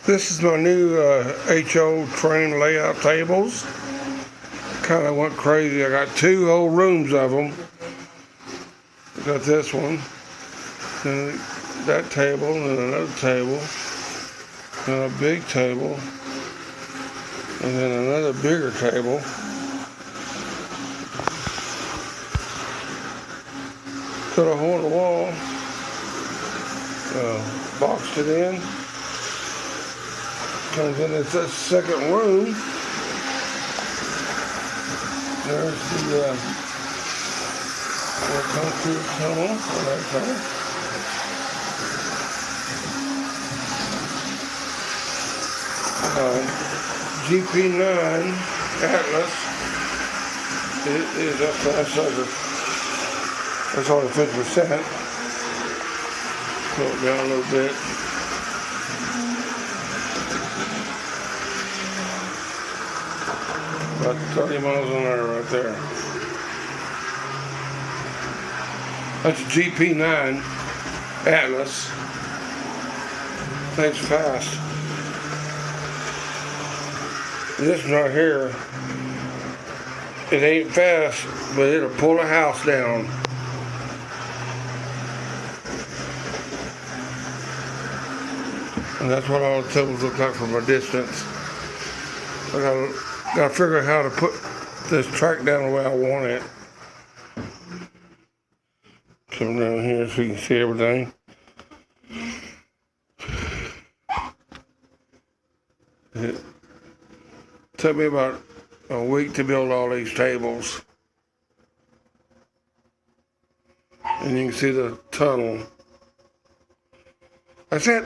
This is my new HO train layout tables. Kind of went crazy. I got two whole rooms of them. Got this one, and that table, and another table, and a big table, and then another bigger table. Cut a hole in the wall, boxed it in. Comes in this second room. There's the concrete tunnel on that side. GP9 Atlas is up to that sucker. That's only 50%. Slow it down a little bit. About 30 miles an hour right there. That's a GP9 Atlas. Thing's fast. This one right here, it ain't fast, but it'll pull a house down. And that's what all the tables look like from a distance. I gotta figure out how to put this track down the way I want it. Come down here so you can see everything. It took me about a week to build all these tables. And you can see the tunnel. That's it.